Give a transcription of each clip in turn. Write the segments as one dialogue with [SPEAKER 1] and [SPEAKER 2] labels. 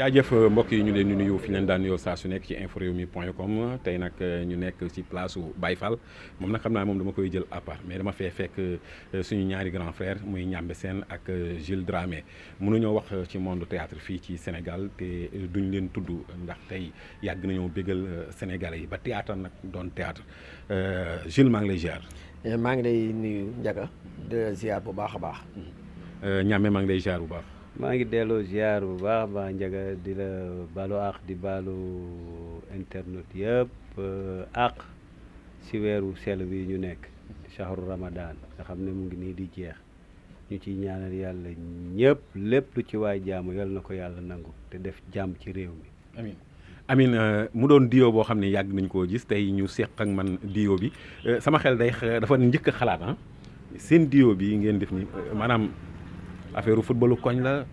[SPEAKER 1] jaajëf mbokk yi ñu leen di nuyu fi leen daan nuyoo saa su nekk ci inforewmi.com tey nag ñu nekk ci place su Baye Fall moom nag xam naa moom dama koy jël à part mais dama fee fekk suñu ñaari grand frère muy Ndiambé Sène ak Jules Dramé mënuñoo wax ci monde théâtre fii ci Sénégal te duñ leen tudd ndax tey yàgg nañoo bégal Sénégalais yi ba théâtre nag doon théâtre Jules maa ngi lay ziar.
[SPEAKER 2] maa ngi lay nuyu Ndiaga de ziar bu baax a baax.
[SPEAKER 1] Ndiambé maa ngi lay ziar bu baax.
[SPEAKER 3] maa ngi delloo ziar bu baax ba Ndiaga di la balu àq di balu internet yëpp àq si weeru sell bi ñu nekk shahru Ramadan nga xam ne mu ngi nii di jeex ñu ciy ñaanal yàlla ñëpp lépp lu ci waay jaamu yal na ko yàlla nangu te def jàmm ci réew mi.
[SPEAKER 1] amiin amiin mu doon diwo boo xam ne yàgg nañ koo gis tey ñu seq ak man diwo bi sama xel dafa njëkk a xalaat seen diwo bi ngeen def ni maanaam. affaire footballu koñ la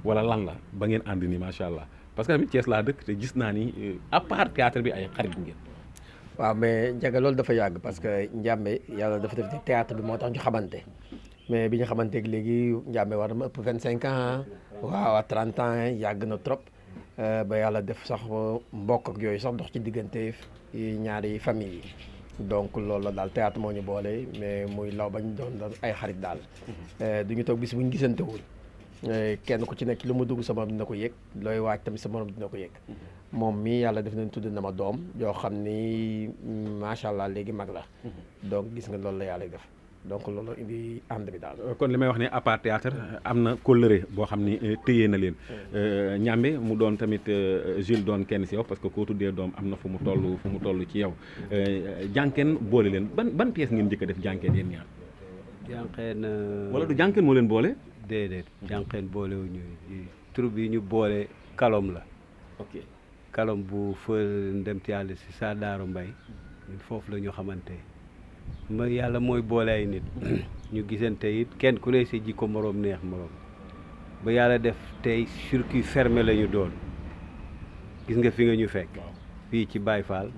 [SPEAKER 1] wala lan la ba ngeen ànd ni macha allah parce que tamit Thiès laa dëkk te gis naa ni à part théâtre bi ay xarit ngeen.
[SPEAKER 2] waaw mais Ndiaga loolu dafa yàgg parce que Ndiambé yàlla dafa def théâtre bi moo tax ñu xamante mais bi ñu xamanteeg léegi Ndiambé war na ma ëpp 25 ans waaw 30 ans yàgg na trop ba yàlla def sax mbokk ak yooyu sax dox ci diggante ñaari famille yi. donc loolu la daal théâtre moo ñu boole mais muy law bañ doon ay xarit daal du ñu toog bis bu ñu gisantewul kenn ku ci nekk lu mu dugg sa morom dina ko yëg looy waaj tamit sa morom dina ko yëg moom mii yàlla def nañ tudd na ma doom yoo xam ni macha allah léegi mag la donc gis nga loolu la yàlla def donc loolu indi ànd bi daal.
[SPEAKER 1] kon li may wax ne à part théâtre am na kóllëre boo xam ni téye na leen Ndiambé mu doon tamit Jules doon kenn si yow parce que koo tuddee doom am na fu mu toll ci yow jànkeen boole leen ban pièce ngeen njëkk a def jànkeen yéen ñaar.
[SPEAKER 3] jànkeen.
[SPEAKER 1] wala du jànkeen moo leen boole.
[SPEAKER 3] déedéet jànkeen boole wu ñu troupe bi ñu boole kalom la.
[SPEAKER 1] ok
[SPEAKER 3] kalom bu fël ndem ci yàlla si saa Daaru Mbay foofu la ñu xamante ma yàlla mooy boole ay nit ñu gisante it kenn ku ne si jikko moroom neex moroom ba yàlla def tey circuit fermé la ñu doon gis nga fi nga ñu fekk fii ci Baye Fall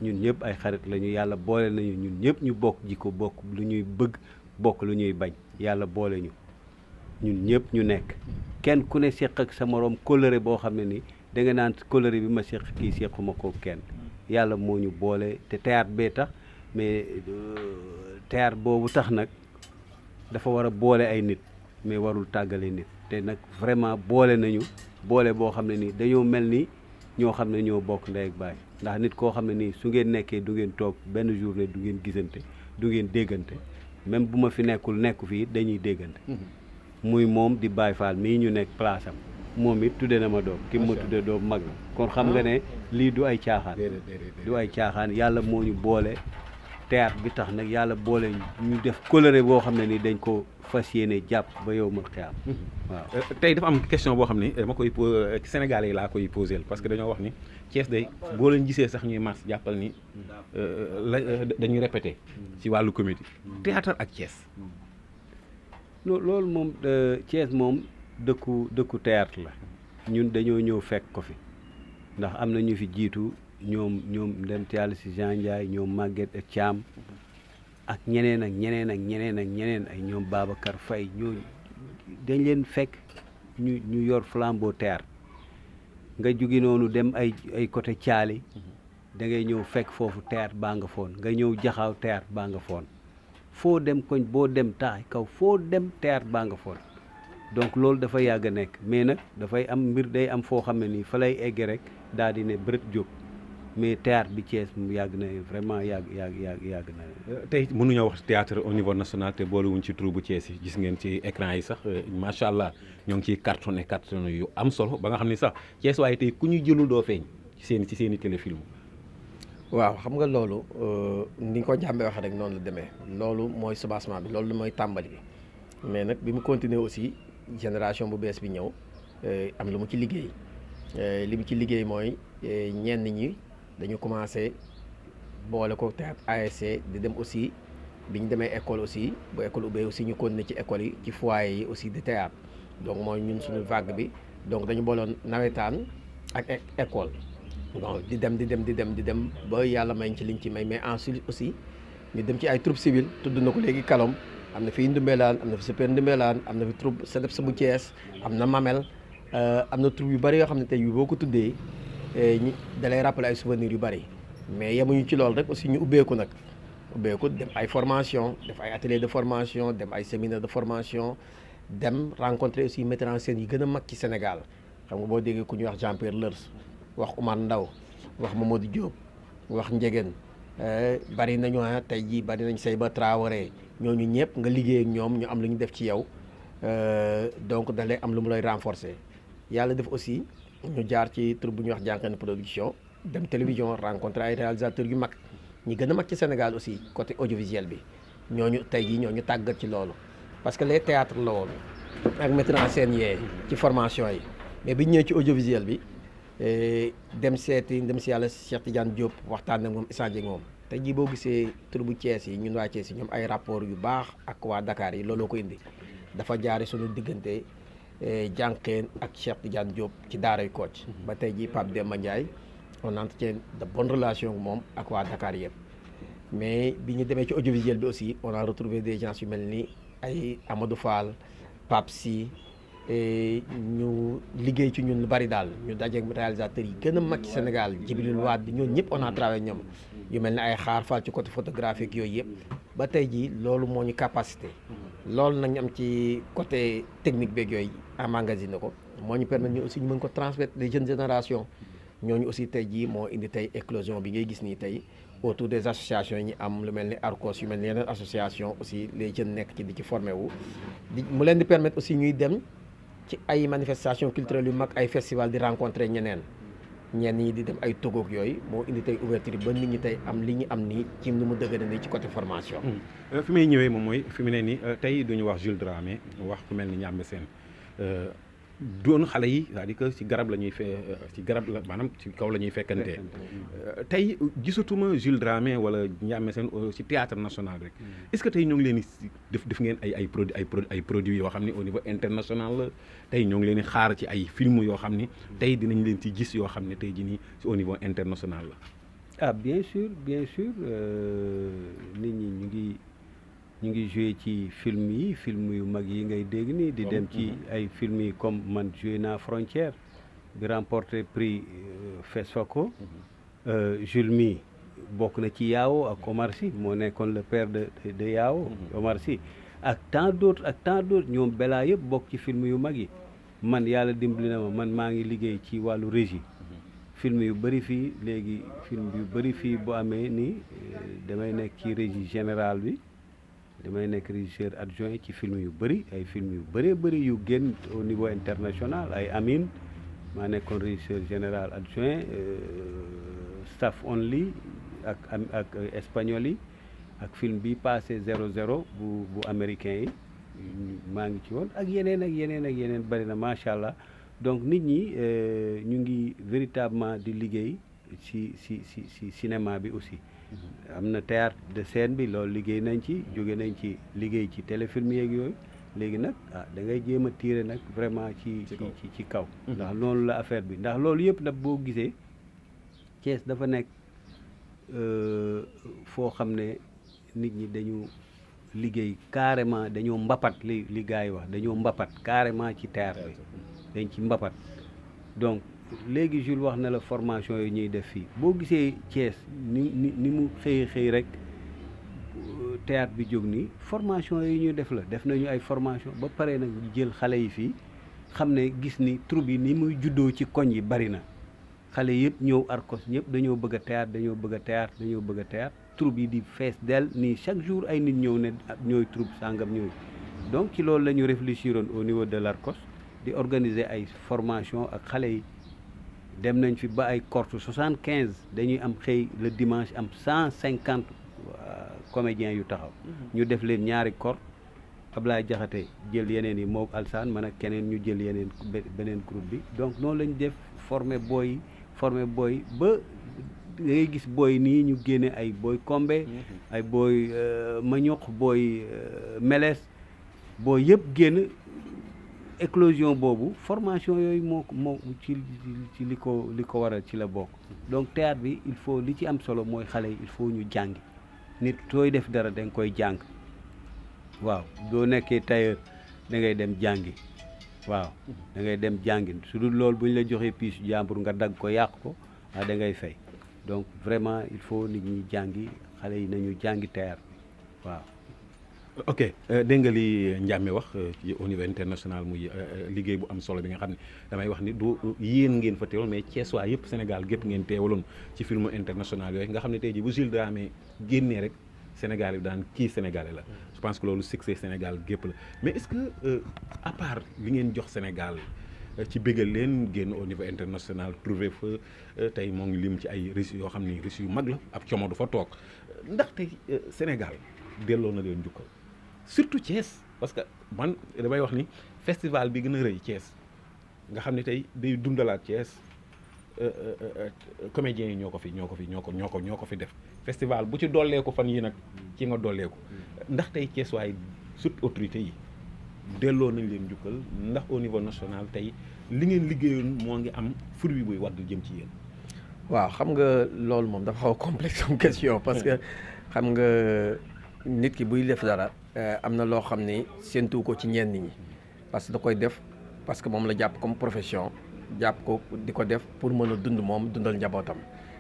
[SPEAKER 3] ñun ñëpp ay xarit la ñu yàlla boole nañu ñun ñëpp ñu bokk jikko bokk lu ñuy bëgg bokk lu ñuy bañ yàlla boole ñu ñun ñëpp ñu nekk kenn ku ne séq ak sa moroom kóllëre boo xam ne ni da nga naan kóllëre bi ma séq kii séquma ko kenn yàlla moo ñu boole te théâtre bee tax mais théâtre boobu tax nag dafa war a boole ay nit mais warul tàggale nit te nag vraiment boole nañu boole boo xam ne nii dañoo mel ni ñoo xam ne ñoo bokk ndey ak baay ndax nit koo xam ne nii su ngeen nekkee du ngeen toog benn journée du ngeen gisante du ngeen déggante même bu ma fi nekku fii dañuy déggante muy moom di Baye Fall mii ñu nekk place am moom it tudde na ma doom ki ma tudde doom mag na kon xam nga ne lii du ay caaxaan du ay caaxaan yàlla moo ñu boole théâtre bi tax nag yàlla boole ñu def coloré boo xam ne ni dañ ko fas yéene jàpp ba yow ma xiyam waaw
[SPEAKER 1] tey dafa am question boo xam ne dama koy Sénégalais yi laa koy posé parce que dañoo wax ni Thiès day boo leen gisee sax ñuy mars jàppal ni dañuy répété ci wàllu comédie théâtre ak Thiès
[SPEAKER 3] loolu moom Thiès moom dëkku théâtre la ñun dañoo ñëw fekk ko fi ndax am na ñu fi jiitu ñoom dem ci yàlla si Jean Ndiaye ñoom Maguette ak Thiam ak ñeneen ak ñeneen ak ñeneen ak ñeneen ay ñoom Babacar Faye ñooñu dañ leen fekk ñu yor flambeau théâtre nga jóge noonu dem ay côté Thiali da ngay ñëw fekk foofu théâtre baa nga foon nga ñëw jaxaaw théâtre baa nga foon foo dem koñ boo dem taay kaw foo dem théâtre baa nga foon donc loolu dafa yàgg a nekk mais nag dafay am mbir day am foo xam ne nii fa lay egge rek daal di ne bërët jóg mais théâtre bi Thiès mu yàgg na vraiment yàgg na.
[SPEAKER 1] tey mënuñoo wax théâtre au niveau national te boolewuñ ci troupe bu Thiès yi gis ngeen ci écran yi sax macha allah ñoo ngi ciy cartonné yu am solo ba nga xam ni sax Thiès waaye tey ku ñu jëlul doo feeñ ci seen i téléfilm.
[SPEAKER 2] waaw xam nga loolu ni ko Ndiambé waxee rek noonu la demee loolu mooy soubassement bi loolu mooy tàmbali bi mais nag bi mu continuer aussi génération bu bees bi ñëw am lu mu ci liggéey li mu ci liggéey mooy ñenn ñi dañu commencé boole ko théâtre ASC di dem aussi bi ñu demee école aussi bu école ubbee aussi ñu continuer ci école yi ci foyer yi aussi di théâtre donc mooy ñun suñu vague bi donc dañu booloon nawetaan ak école bon di dem ba yàlla may ci liñ ci may mais ensuite aussi ñu dem ci ay troupe civile tudd na ko léegi kalom am na fi Ndumbelaan am na fi super Ndumbelaan am na fi troupe CEDEPS bu Thiès am na Mamel am na troupe yu bëri yoo xam ne tey boo ko tuddee ñi da lay rappeler ay souvenirs yu bëri mais yemuñu ci loolu rek aussi ñu ubbeeku nag dem ay formation def ay atelier de formation dem ay séminaire de formation dem rencontrer aussi metteurs en scène yi gën a mag ci Sénégal xam nga boo déggee ku ñuy wax Jean-Pierre Lers wax Oumar Ndaw wax Mamadou Diop wax Ndiéguène bari nañu tey jii bari nañ Seyba Traoré ñooñu ñëpp nga liggéey ak ñoom ñu am lu ñu def ci yow donc da lay am lu mu lay renforcer yàlla def aussi ñu jaar ci tur bu ñuy wax Jànqeen production dem télévision rencontrer ay réalisateurs yu mag ñi gën a mag ci Sénégal aussi côté audiovisuel bi ñooñu tey jii ñooñu tàggat ci loolu parce que les théâtres la woon ak metteur en scène yee ci formation yi mais bi ñu ñëwee ci audiovisuel bi dem si yàlla Cheikh Tidiane Diop waxtaan ak moom échange ak moom tey jii boo gisee tur bu Thiès yi ñun waa Thiès yi ñoom ay rapport yu baax ak waa Dakar yi looloo ko indi dafa jaare suñu diggante Jànqeen ak Cheikh Tidiane Diop ci daaray Kocc ba tey jii Pape Demba Ndiaye on entretient de bonnes relations moom ak waa Dakar yëpp mais bi ñu demee ci audiovisuel bi aussi on a retrouvé des gens yu mel ni ay Amadou Fall Pape Sy ñu liggéey ci ñun lu bari daal ñu dajeeg réalisateurs yi gën a mag ci Sénégal Djibril Wade bi ñooñu ñëpp on a travaillé ñoom yu mel ni ay Xaar Fall ci côté photographique yooyu yëpp ba tey jii loolu moo ñu capacité loolu nag ñu am ci côté technique beeg yooyu emmagasiné ko moo ñu permettre ñu aussi ñu mën ko transmettre les jeunes générations ñooñu aussi tey jii moo indi tey éclosion bi ngay gis nii tey autour des associations yi ñu am lu mel ni ARCOS yu mel ni yeneen association aussi les jeunes nekk ci di ci formé wu mu leen di permettre aussi ñuy dem ci ay manifestations culturelles yu mag ay festival di rencontrer ñeneen ñi di dem ay togoog yooyu moo indi tey ouverture ba nit ñi tey am li ñu am nii ci nu mu dëgg nii ci côté formation.
[SPEAKER 1] fi may ñëwee moom mooy fi mu ne nii tey duñu wax Jules Dramé wax ku mel ni Ndiambé Sène doon xale yi c'est-à-dire que ci garab la ñuy ci garab la maanaam ci kaw la ñuy fekkante tey gisatuma Jules Dramé wala Ndiambé Sène ci théâtre national rek est-ce que tey ñoo ngi leen di def ngeen ay produits yoo xam ne au niveau international la tey ñoo ngi leen di xaar ci ay film yoo xam ni tey dinañ leen ci gis yoo xam ne tey jii nii au niveau international la.
[SPEAKER 3] Ah bien sûr nit ñi ñu ngi joué ci film yu mag yi ngay dégg nii di dem ci ay film yi comme man joué naa Frontière bi remporté prix FESFACO Jules mi bokk na ci Yao ak Omar Sy moo nekkoon le père de Yao Omar Sy ak tant d'autres ñoom Bella yëpp bokk ci film yu mag yi man yàlla dimbali na ma man maa ngi liggéey ci wàllu régie film yu bëri fii léegi film yu bëri fii bu amee nii damay nekk ci régie générale bi damay nekk régisseur adjoint ci film yu bëri ay film yu bëri yu génn au niveau international ay Amine maa nekkoon régisseur général adjoint staff only ak espagnol yi ak film bi passé 00 bu américain yi maa ngi ci woon ak yeneen bëri na macha allah donc nit ñi ñu ngi véritablement di liggéey ci cinéma bi aussi. am na théâtre de scène bi loolu liggéey nañ ci jóge nañ ci liggéey ci téléfilm yeeg yooyu léegi nag da ngay jéem a tirer nag vraiment ci kaw ndax loolu la affaire bi ndax loolu yëpp nag boo gisee Thiès dafa nekk foo xam ne nit ñi dañu liggéey carrément dañoo mbapat li gars yi wax dañoo mbapat carrément ci théâtre bi dañ ci mbapat donc léegi Jules wax na la formation yi ñuy def fii boo gisee Thiès ni mu xëy rek théâtre bi jóg nii formation yi ñuy def la def nañu ay formation ba pare nag jël xale yi fii xam ne gis ni troupe yi ni muy juddoo ci koñ yi bari na xale yëpp ñëw Arcos ñëpp dañoo bëgg a théâtre troupe yi di fees del nii chaque jour ay nit ñëw ne ñooy troupe sàngam ñooy donc ci loolu la ñu réfléchiroon au niveau de l'Arcos di organiser ay formation ak xale yi dem nañ fi ba ay corte 75 dañuy am xëy le dimanche am 150 comédiens yu taxaw ñu def leen ñaari corte Ablaye Jaxate jël yeneen yi mook Alsaan man ak keneen ñu jël yeneen beneen groupe bi donc noonu lañ def former booy ba da ngay gis booy nii ñu génne ay booy Kombe ay booy Mañox booy Meles booy yëpp génn éclosion boobu formation yooyu moo ci li ko waral ci la bokk donc théâtre bi il faut li ci am solo mooy xale yi il faut ñu jàngi nit sooy def dara da nga koy jàng waaw doo nekkee tailleur da ngay dem jàngi waaw da ngay dem jàngin su dul loolu bu ñu la joxee piisu jàmbur nga dagg ko yàq ko da ngay fay donc vraiment il faut nit ñi jàngi xale yi nañu jàngi théâtre waaw.
[SPEAKER 1] ok dégg nga li Ndiamé wax ci au niveau international muy liggéey bu am solo bi nga xam ne damay wax ni du yéen ngeen fa teewal mais Thiès waa yëpp Sénégal gépp ngeen teewaloon ci film international yooyu nga xam ne tey jii bu Jules Dramé génnee rek Sénégal yi daan kii sénégalais la je pense que loolu succès Sénégal gépp la mais est-ce que à part li ngeen jox Sénégal ci bégal leen génn au niveau international trouvé fa tey moo ngi lim ci ay risques yoo xam ni risques yu mag la ab como du fa toog ndax tey Sénégal delloo na leen njukkal surtout Thiès parce que man damay wax ni festival bi gën a rëy Thiès nga xam ne tey day dundalaat Thiès comédiens yi ñoo ko fi def festival bu ci dolleeku fan yi nag ci nga dolleeku ndax tey Thiès waaye surtout autorités yi delloo nañ leen njukkal ndax au niveau national tey li ngeen liggéeyoon moo ngi am fruit bi buy wadd jëm ci yéen.
[SPEAKER 2] waaw xam nga loolu moom dafa xaw a complexe comme question parce que xam nga nit ki buy def dara am na loo xam ni séentu ko ci ñenn ñi parce que da koy def parce que moom la jàpp comme profession jàpp ko di ko def pour mën a dund moom dundal njabootam.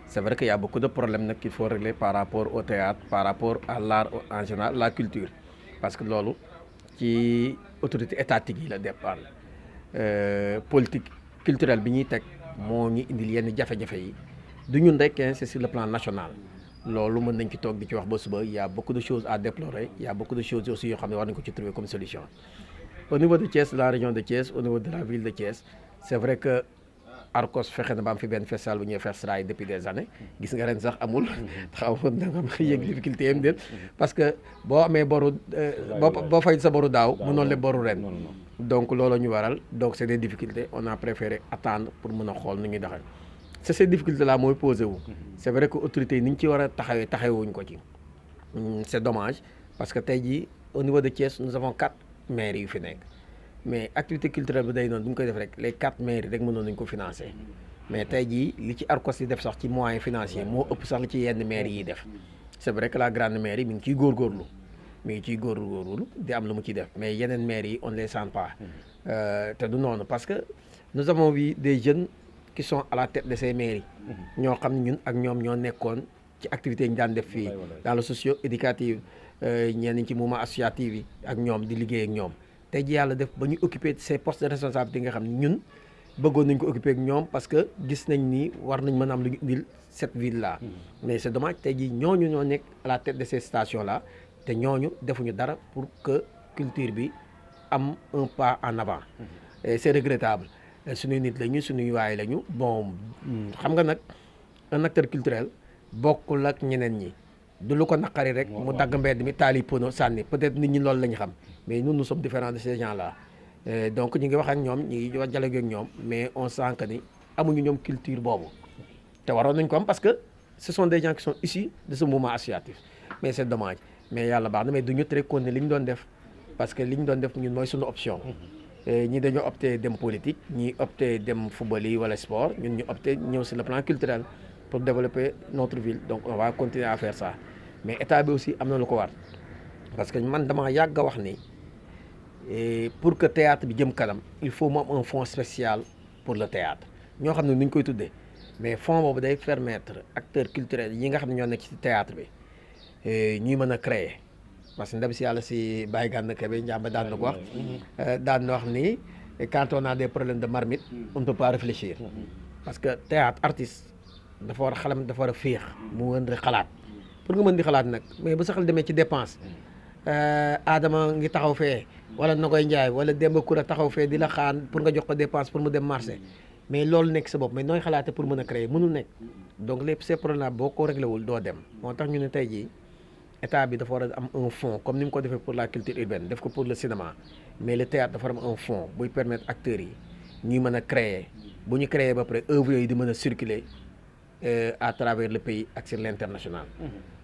[SPEAKER 2] C'est vrai qu'il y a beaucoup de problèmes nag qu'il faut régler par rapport au théâtre par rapport à l'art en général la culture parce que loolu ci autorité étatique yi la départ politique culturelle bi ñuy teg moo ñu indil yenn jafe-jafe yi du ñun rek c'est sur le plan national loolu mën nañ ci toog di ci wax ba suba il y a beaucoup de choses à déplorer il y a beaucoup de choses aussi yoo xam ne war nañ ko ci trouver comme solution au niveau de Thiès la région de Thiès au niveau de la ville de Thiès c'est vrai que Arcos fexe na ba am fi benn festival bu ñuy Fesrail depuis des années gis nga ren sax amul xaw ma da nga yëg difficulté yam déet parce que boo amee boru boo fay sa boru daaw mënoon le boru ren donc loolu ñu waral donc c'est des difficultés on a préféré attendre pour mën a xool nu ñuy doxal c'est ces difficultés là mooy posé wu c'est vrai que autorités yi ni ñu ci war a taxawuñ ko ci c'est dommage parce que tey jii au niveau de Thiès nous avons 4 maires yu fi nekk mais activité culturelle bi day noonu bu ñu koy def rek les 4 mairies rek mënoon nañu ko financer mais tey jii li ci Arcos yi def sax ci moyens financiers moo ëpp sax li ci yenn mairies yi def c'est vrai que la grande mairie mi ngi ciy góorgóorlu di am lu mu ciy def mais yeneen mairies yi on les sent pas te du noonu parce que nous avons vu des jeunes qui sont à la tête de ces mairies ñoo xam ne ñun ak ñoom ñoo nekkoon ci activités yi ñu daan def fii dans le socio-éducatif ñenn ñi ci mouvement associatif yi ak ñoom di liggéey ak ñoom tey ji yàlla def ba ñu occuper ces postes de responsabilité nga xam ne ñun bëggoon nañ ko occuper ak ñoom parce que gis nañ ni war nañ mën a am lu ñu indil cette ville là mais c'est dommage tey ji ñooñu ñoo nekk à la tête de ces stations là te ñooñu defuñu dara pour que culture bi am un pas en avant et c'est regrettable suñuy nit lañu suñuy waay lañu bon xam nga nag un acteur culturel bokkul ak ñeneen ñi du lu ko naqari rek mu dagg mbedd mi taali pono sànni peut-être nit ñi loolu la ñu xam mais nous sommes différents de ces gens-là donc ñu ngi wax ak ñoom ñu ngi wax dialogue ak ñoom mais on sent que ni amuñu ñoom culture boobu te waroon nañ ko am parce que ce sont des gens qui sont issus de ce mouvement associatif mais c'est dommage mais yàlla baax na mais du ñu tere kon ne li ñu doon def parce que li ñu doon def ñun mooy suñu option ñi dañoo opté dem politique ñi opté dem football yi wala sport ñun ñu opté ñëw sur le plan culturel pour développer notre ville donc on va continuer à faire ça mais état bi aussi am na lu ko war parce que man dama yàgg a wax ni pour que théâtre bi jëm kanam il faut mu am un fonds spécial pour le théâtre ñoo xam ne nu ñu koy tuddee mais fonds boobu day permettre acteurs culturels yi nga xam ne ñoo nekk ci théâtre bi ñuy mën a créer parce que ndem si yàlla si Baye Gana Kébé Ndiambe daan na ko wax daan na wax ni quand on a des problèmes de marmite on ne peut pas réfléchir parce que théâtre artiste dafa war a xalam dafa war a féex mu mën di xalaat pour nga mën di xalaat nag mais bu sa xel demee ci dépense Adama ngi taxaw fee wala Nogoy Ndiaye wala Demba Koura taxaw fee di la xaan pour nga jox ko dépense pour mu dem marché mais loolu nekk sa bopp mais nooy xalaate pour mën a créer mënul nekk donc lépp ces problèmes boo ko réglé wul doo dem moo tax ñu ne tey jii état bi dafa war a am un fonds comme ni mu ko defee pour la culture urbaine def ko pour le cinéma mais le théâtre dafa war a am un fonds buy permettre acteurs yi ñuy mën a créer bu ñu créer ba pare œuvres yooyu di mën a circuler à travers le pays ak sur l'international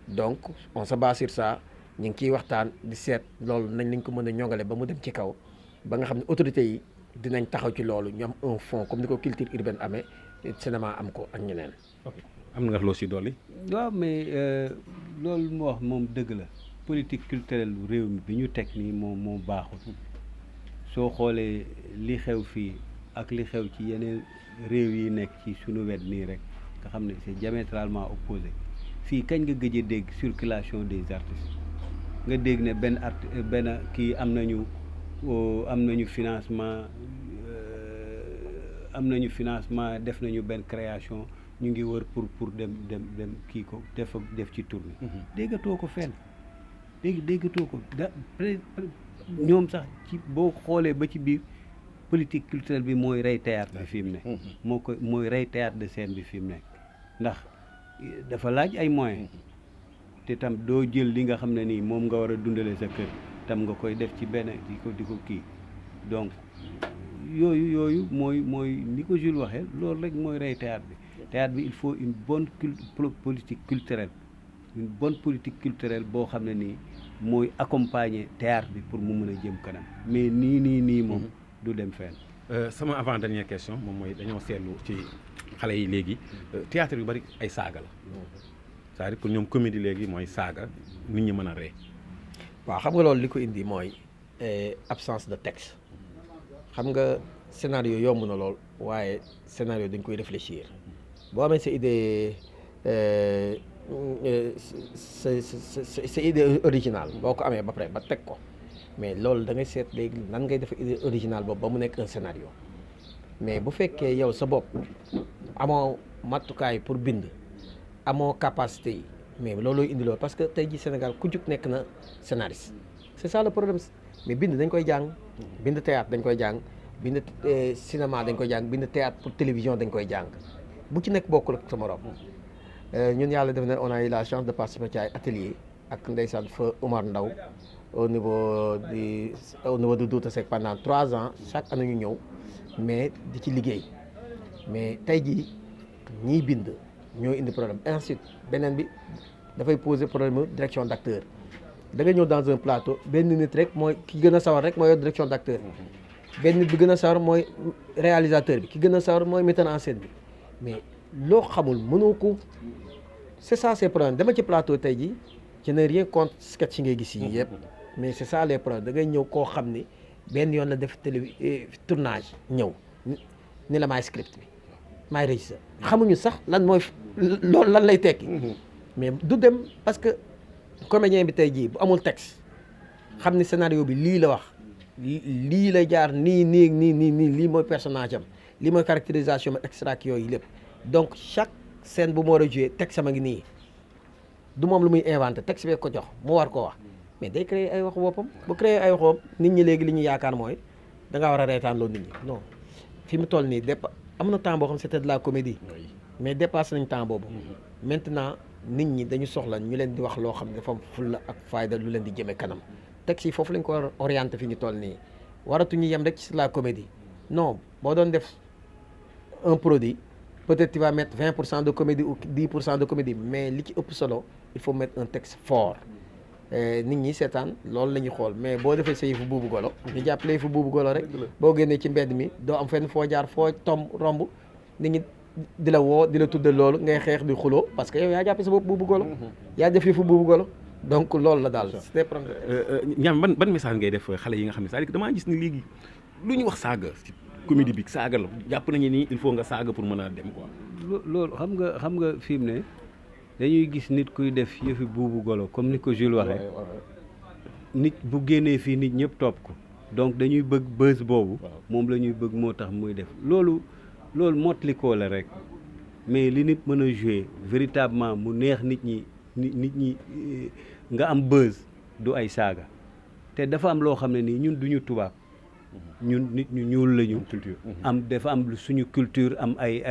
[SPEAKER 2] donc on se base sur ça ñu ngi ciy waxtaan di seet loolu nañ lañ ko mën a ñongale ba mu dem ci kaw ba nga xam ne autorités yi dinañ taxaw ci loolu ñu am un fonds comme ni ko culture urbaine amee cinéma am ko ak ñeneen.
[SPEAKER 1] ok am na nga loo si dolli.
[SPEAKER 3] waaw mais loolu mu wax moom dëgg la politique culturelle réew mi bi ñu teg nii moo baaxul soo xoolee li xew fii ak li xew ci yeneen réew yi nekk ci suñu wet nii rek nga xam ne c'est diamétralement opposé fii kañ nga gëj a dégg circulation des artistes nga dégg ne benn kii am nañu financement def nañu benn création ñu ngi wër pour dem kii ko def ci tournée. déggatoo ko fenn déggatoo ko ñoom sax ci boo xoolee ba ci biir politique culturelle bi mooy rey théâtre bi fi mu ne mooy rey théâtre de scène bi fi mu nekk ndax dafa laaj ay moyens te tam doo jël li nga xam ne nii moom nga war a dundale sa kër tam nga koy def ci benn di ko kii donc yooyu mooy ni ko Jules waxee loolu rek mooy rey théâtre bi il faut une bonne politique culturelle boo xam ne nii mooy accompagner théâtre bi pour mu mën a jëm kanam mais nii moom du dem fenn.
[SPEAKER 1] sama avant dernière question moom mooy dañoo seetlu ci xale yi léegi théâtre yu bari ay saaga la c'est-à-dire que ñoom comédie léegi mooy saaga nit ñi mën a ree.
[SPEAKER 2] waaw xam nga loolu li ko indi mooy absence de texte xam nga scénario yomb na lool waaye scénario dañ koy réfléchir boo amee sa idée sa idée originale boo ko amee ba pare ba teg ko mais loolu da ngay seet léegi nan ngay def idée originale boobu ba mu nekk un scénario mais bu fekkee yow sa bopp amoo matukaay pour bind amoo capacité yi mais loolooy indi loolu parce que tey ji Sénégal ku jug nekk na scénariste c'est ça le problème mais bind dañ koy jàng bind théâtre dañ koy jàng bind cinéma dañ koy jàng bind théâtre pour télévision dañ koy jàng bu ci nekk bokkul ak sa morom ñun yàlla def na on a eu la chance de participer ci ay atelier ak ndeysaan fa Oumar Ndaw au niveau de Douta Seck pendant 3 ans chaque année ñu ñëw mais di ci liggéey mais tey jii ñiy bind ñoo indi problème ensuite beneen bi dafay poser problème direction d'acteur da nga ñëw dans un plateau benn nit rek mooy ki gën a sawar rek mooy yor direction d'acteur benn nit bi gën a sawar mooy réalisateur bi ki gën a sawar mooy metteur en scène bi mais loo xamul mënoo ko c'est ça ces problèmes dama ci plateau tey jii je n'ai rien contre sketch yi ngay gis yi yëpp mais c'est ça les problèmes da ngay ñëw koo xam ni benn yoon la def tournage ñëw ni la maay script bi maay régisseur xamuñu sax lan mooy loolu lan lay tekki mais du dem parce que comédien bi tey jii bu amul texte xam ni scénario bi lii la wax lii lay jaar nii lii mooy personnage am lii mooy caractérisation am extra yooyu lépp donc chaque scène bu mu war a jouer texte sama ngi nii du moom lu muy inventé texte bee ko jox mu war ko wax mais day créer ay waxu boppam bu créer ay waxu boppam nit ñi léegi li ñu yaakaar mooy da ngaa war a reetaan loolu nit ñi non fi mu toll nii am na temps boo xam c'était de la comédie mais dépassé nañ temps boobu maintenant nit ñi dañu soxla ñu leen di wax loo xam ne dafa am fulla ak fayda lu leen di jëme kanam texte yi foofu lañ ko war a orienté fi ñu toll nii waratuñu yem rek ci la comédie non boo doon def un produit peut-être tu vas mettre 20% de comédie ou 10% de comédie mais li ci ëpp solo il faut mettre un texte fort nit ñi seetaan loolu la ñuy xool mais boo defee sa yëfu buubu golo ñu jàppale yëfu buubu golo rek boo génnee ci mbedd mi doo am fenn foo jaar foo romb nit ñi di la woo di la tudde loolu ngay xeex di xuloo parce que yow yaa jàppe sa bopp buubu golo yaa def yëfu buubu golo donc loolu la daal c'était problème.
[SPEAKER 1] ñaam ban message ngay def xale yi nga xam ne c'est-à-dire que damaa gis ni léegi lu ñu wax saaga ci comédie bi saaga la jàpp nañu ni il faut nga saaga pour mën a dem quoi.
[SPEAKER 3] loolu xam nga fi mu ne dañuy gis nit kuy def yëfi buubu golo comme ni ko Jules waxee nit bu génnee fii nit ñëpp topp ko donc dañuy bëgg buzz boobu moom la ñuy bëgg moo tax muy def loolu mottlikoo la rek mais li nit mën a jouer véritablement mu neex nit ñi nga am buzz du ay saaga te dafa am loo xam ne nii ñun duñu tubaab ñun nit ñu ñuul lañu am dafa am suñu culture am ay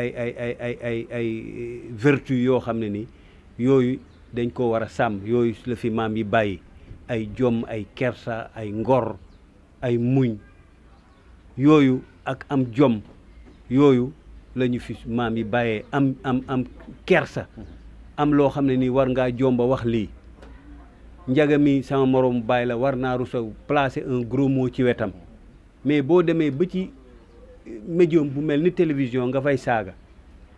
[SPEAKER 3] vertu yoo xam ne nii yooyu dañ ko war a sàmm yooyu la fi maam yi bàyyi ay jom ay kersa ay ngor ay muñ yooyu ak am jom yooyu la ñu fi maam yi bàyyee am kersa am loo xam ne nii war ngaa jomba wax lii njaga mi sama moroom bàyyi la war naa rusa placer un gros mot ci wetam mais boo demee ba ci médium bu mel ni télévision nga fay saaga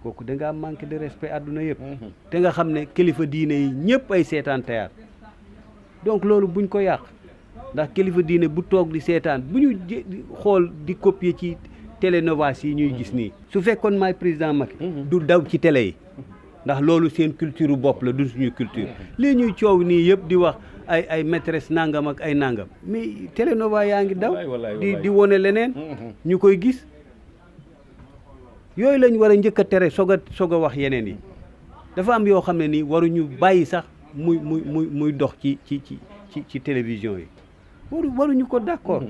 [SPEAKER 3] kooku da ngaa manqué de respect àdduna yëpp te nga xam ne kilifa diine yi ñëpp ay seetaan théâtre donc loolu buñ ko yàq ndax kilifa diine bu toog di seetaan bu ñu xool di copier ci télénovelas yi ñuy gis nii su fekkoon maay président Macky du daw ci télé yi ndax loolu seen culture bopp la du suñu culture lii ñuy coow nii yëpp di wax ay maîtresse nangam ak ay nangam mais télénova yaa ngi daw di wone leneen ñu koy gis yooyu lañ war a njëkk a tere soog a wax yeneen yi dafa am yoo xam ne nii waruñu bàyyi sax muy dox ci télévision yi waruñu ko d'accord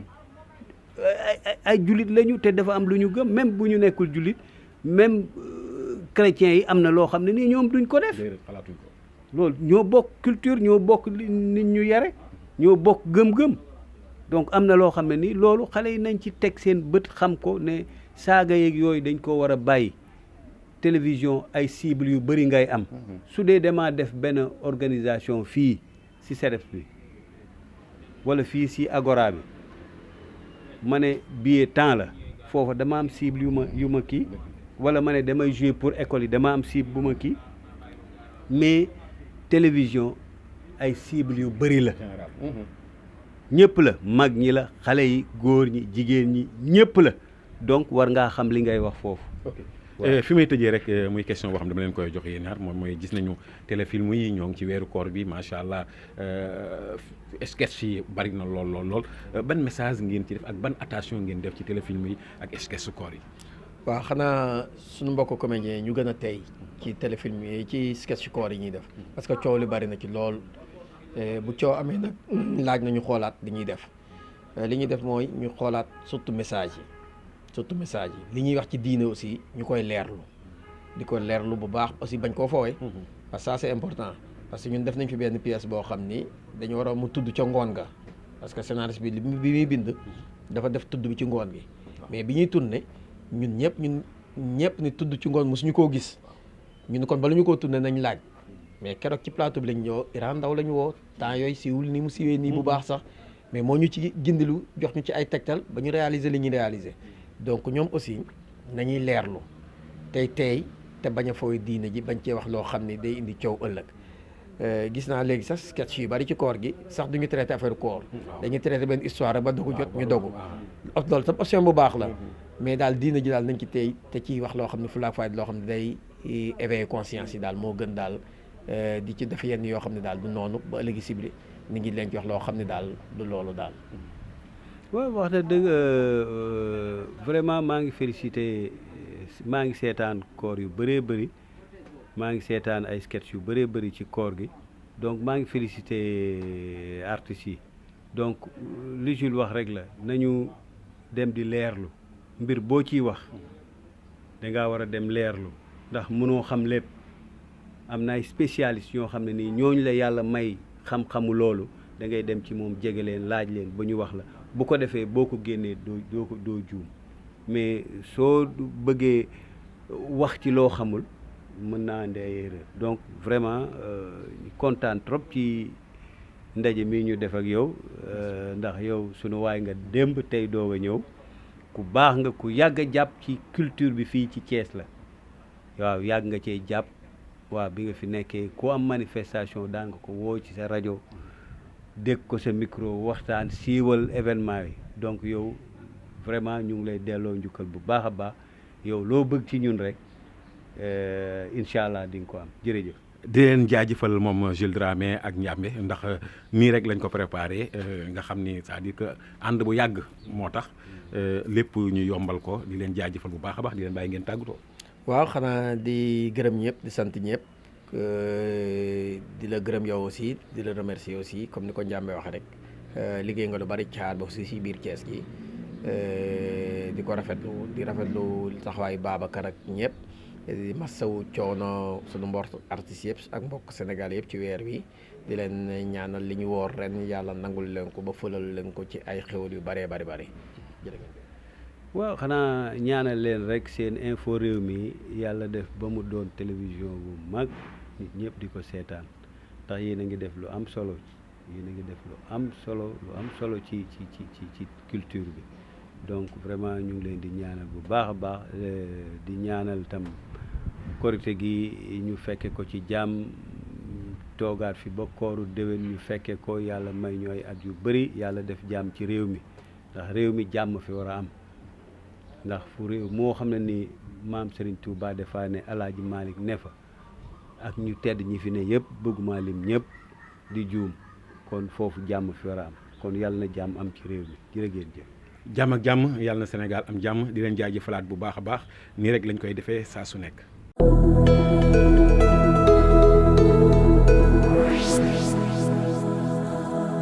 [SPEAKER 3] ay jullit lañu te dafa am lu ñu gëm même bu ñu nekkul jullit même chrétiens yi am na loo xam ne nii ñoom duñ ko def loolu ñoo bokk culture ñoo bokk nit ñu yare ñoo bokk gëm-gëm donc am na loo xam ne nii loolu xale yi nañ ci teg seen bët xam ko ne saaga yeeg yooyu dañ ko war a bàyyi télévision ay cible yu bëri ngay am su dee damaa def benn organisation fii si CEDEPS bi wala fii si Agora bi ma ne billet temps la foofa dama am cible yu ma kii wala ma ne damay jouer pour école yi dama am cible bu ma kii mais télévision ay cible yu bëri la ñëpp la mag ñi la xale yi góor ñi jigéen ñi ñëpp la donc war ngaa xam li ngay wax foofu.
[SPEAKER 1] fi may tëjee rek muy question boo xam ne dama leen koy jox yéen ñaar moom mooy gis nañu téléfilm yi ñoo ngi ci weeru koor bi macha allah sketch yi bari na lool ban message ngeen ci def ak ban attention ngeen def ci téléfilm yi ak sketch koor yi.
[SPEAKER 2] waaw xanaa suñu mbokk comédien ñu gën a tey ci téléfilm yi ci sketch koor yi ñuy def parce que coow li bari na ci lool bu coow amee nag laaj na ñu xoolaat li ñuy def mooy ñu xoolaat surtout message yi li ñuy wax ci diine aussi ñu koy leerlu di ko leerlu bu baax aussi bañ koo foowee parce que ça c'est important parce que ñun def nañ fi benn pièce boo xam ni dañu war a mu tudd ca ngoon ga parce que scénariste bi muy bind dafa def tudd bi ci ngoon gi mais bi ñuy tourné ñun ñëpp ni tudd ci ngoon mosuñu koo gis ñun kon bala ñu koo tourné nañ laaj mais keroog ci plateau bi lañ ñëw Iran Ndaw lañu woo temps yooyu siiwul ni mu siiwee nii bu baax sax mais moo ñu ci gindilu jox ñu ci ay tegtal ba ñu réaliser li ñuy réaliser donc ñoom aussi nañuy leerlu tey te bañ a fooy diine ji bañ cee wax loo xam ni day indi coow ëllëg gis naa léegi sax sketch yu bari ci koor gi sax duñu traité affaire koor dañuy traité benn histoire rek ba dogu jot ñu dogu loolu tam option bu baax la mais daal diine ji daal nañ ci tey te ciy wax loo xam ne fu laa fayda loo xam ne day éveiller conscience yi daal moo gën daal di ci def yenn yoo xam ne daal du noonu ba ëllëgi sibli ni ngi leen ci wax loo xam ne daal du loolu daal.
[SPEAKER 3] waaw wax na dëgg vraiment maa ngi félicité maa ngi seetaan koor yu bëree bëri maa ngi seetaan ay sketch yu bëree bëri ci koor gi donc maa ngi félicité artistes yi donc li Jules wax rek la nañu dem di leerlu mbir boo ciy wax dangaa war a dem leerlu ndax mënoo xam lépp am na ay spécialistes ñoo xam ne nii ñooñu la yàlla may xam-xamu loolu da ngay dem ci moom jege leen laaj leen ba ñu wax la bu ko defee boo ko génnee doo juum mais soo bëggee wax ci loo xamul mën naa andi ay erreur donc vraiment kontaan trop ci ndaje mi ñu def ak yow ndax yow sunu waay nga démb tey doog a ñëw ku baax nga ku yàgg a jàpp ci culture bi fii ci Thiès la waaw yàgg nga cee jàpp waaw bi nga fi nekkee ku am manifestation daa nga ko woo ci sa rajo dégg ko sa micro waxtaan siiwal événement yi donc yow vraiment ñu ngi lay delloo njukkal bu baax a baax yow loo bëgg ci ñun rek incha allah di nga ko am jërëjëf.
[SPEAKER 1] di leen jaajëfal moom Jules Dramé ak Ndiambé ndax nii rek lañ ko préparé nga xam ni c'est-à-dire que ànd bu yàgg moo tax lépp ñu yombal ko di leen jaajëfal bu baax a baax di leen bàyyi ngeen tàggatoo.
[SPEAKER 2] waaw xanaa di gërëm ñëpp di sant ñëpp di la gërëm yow aussi di la remercier aussi comme ni ko Ndiambé waxee rek liggéey nga lu bari caar ba aussi si biir Thiès gi di ko rafetlu di rafetlu taxawaayu Babacar ak ñëpp di masawu coono sunu mbokk artistes yëpp ak mbokk Sénégal yëpp ci weer wi di leen ñaanal li ñu woor ren yàlla nangul leen ko ba fëlal leen ko ci ay xéwal yu bëree bari jërëjëf.
[SPEAKER 3] waaw xanaa ñaanal leen rek seen info réew mi yàlla def ba mu doon télévision bu mag nit ñëpp di ko seetaan ndax yéen a ngi def lu am solo lu am solo ci culture bi donc vraiment ñu ngi leen di ñaanal bu baax a baax di ñaanal tam korite gi ñu fekke ko ci jàmm toogaat fi ba kooru déwén ñu fekkee ko yàlla may ñooy at yu bëri yàlla def jàmm ci réew mi ndax réew mi jàmm fi war a am ndax fu réew moo xam ne ni maam Serigne Touba dafa ne Alaaji Malick ne fa ak ñu tedd ñi fi ne yëpp bëgguma lim ñëpp di juum kon foofu jàmm fi war a am kon yàlla na jàmm am ci réew mi jërë ngeen jëf.
[SPEAKER 1] jàmm ak jàmm yàlla na Sénégal am jàmm di leen jaajëfalaat bu baax a baax nii rek lañ koy defee saa su nekk.